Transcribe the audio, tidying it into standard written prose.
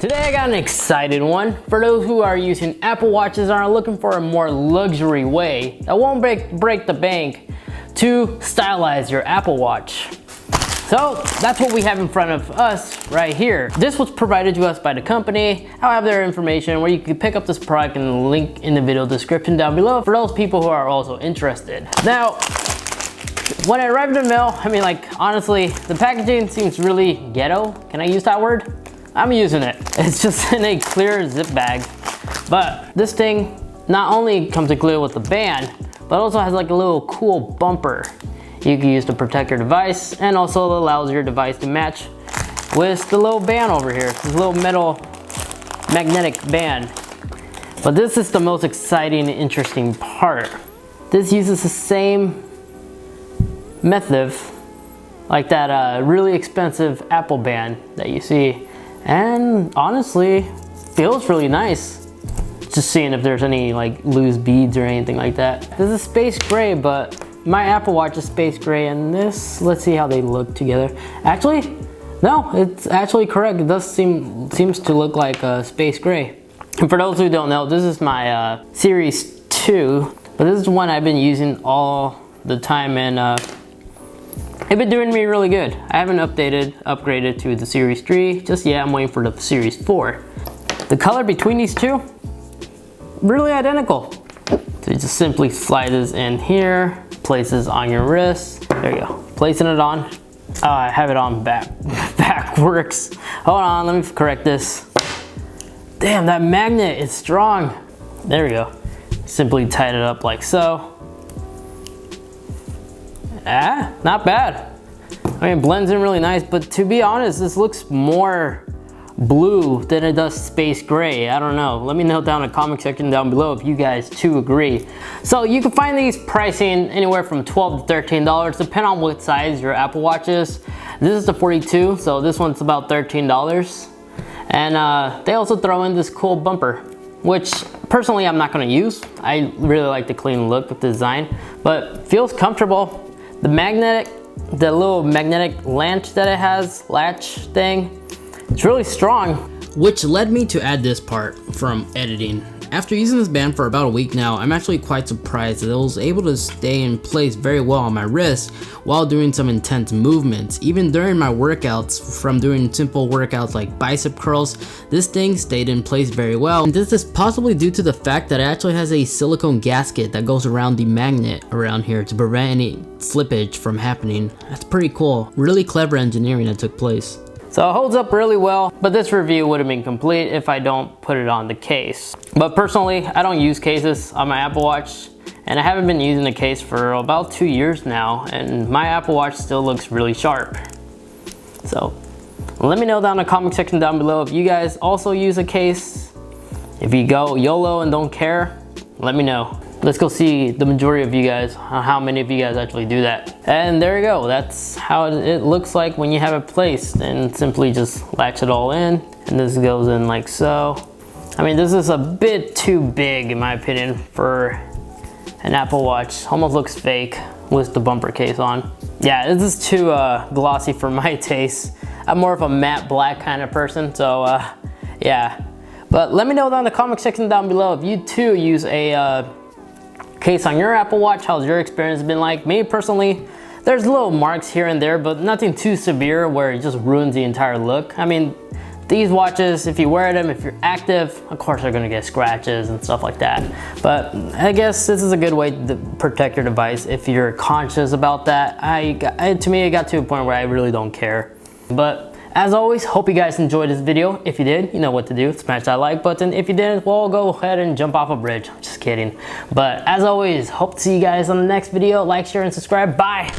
Today I got an exciting one. For those who are using Apple Watches and are looking for a more luxury way that won't break the bank to stylize your Apple Watch. So that's what we have in front of us right here. This was provided to us by the company. I'll have their information where you can pick up this product and the link in the video description down below for those people who are also interested. Now, when it arrived in the mail, I mean, like, honestly, the packaging seems really ghetto. Can I use that word? I'm using it. It's just in a clear zip bag. But this thing not only comes included with the band, but also has like a little cool bumper you can use to protect your device, and also allows your device to match with the little band over here. This little metal magnetic band. But this is the most exciting, interesting part. This uses the same method like that really expensive Apple band that you see, and honestly feels really nice. Just seeing if there's any like loose beads or anything like that. This is space gray, but my Apple Watch is space gray, and this, let's see how they look together. Actually, no, it's actually correct. It does seems to look like space gray. And for those who don't know, this is my Series 2, but this is one I've been using all the time, and it's been doing me really good. I haven't upgraded to the Series 3 just yet. I'm waiting for the Series 4. The color between these two, really identical. So you just simply slide this in here, places on your wrist. There you go, placing it on. Oh, I have it on backwards. Hold on, let me correct this. Damn, that magnet is strong. There we go. Simply tied it up like so. Not bad. I mean, it blends in really nice, but to be honest, this looks more blue than it does space gray. I don't know. Let me know down in the comment section down below if you guys too agree. So you can find these pricing anywhere from $12 to $13, depending on what size your Apple Watch is. This is the 42, so this one's about $13. And they also throw in this cool bumper, which personally I'm not gonna use. I really like the clean look of the design, but feels comfortable. The little magnetic latch that it has, latch thing, it's really strong. Which led me to add this part from editing. After using this band for about a week now, I'm actually quite surprised that it was able to stay in place very well on my wrist while doing some intense movements. Even during my workouts, from doing simple workouts like bicep curls, this thing stayed in place very well. And this is possibly due to the fact that it actually has a silicone gasket that goes around the magnet around here to prevent any slippage from happening. That's pretty cool. Really clever engineering that took place. So it holds up really well, but this review would have been complete if I don't put it on the case. But personally, I don't use cases on my Apple Watch, and I haven't been using the case for about 2 years now, and my Apple Watch still looks really sharp. So let me know down in the comment section down below if you guys also use a case. If you go YOLO and don't care, let me know. Let's go see the majority of you guys, how many of you guys actually do that. And there you go, that's how it looks like when you have it placed, and simply just latch it all in, and this goes in like so. I mean, this is a bit too big in my opinion for an Apple Watch. Almost looks fake with the bumper case on. Yeah, this is too glossy for my taste. I'm more of a matte black kind of person, so yeah. But let me know down in the comment section down below if you too use a case on your Apple Watch. How's your experience been like? Me personally, there's little marks here and there, but nothing too severe where it just ruins the entire look. I mean, these watches, if you wear them, if you're active, of course they're gonna get scratches and stuff like that. But I guess this is a good way to protect your device if you're conscious about that. To me, it got to a point where I really don't care. But as always, hope you guys enjoyed this video. If you did, you know what to do. Smash that like button. If you didn't, well, go ahead and jump off a bridge. I'm just kidding. But as always, hope to see you guys on the next video. Like, share, and subscribe. Bye.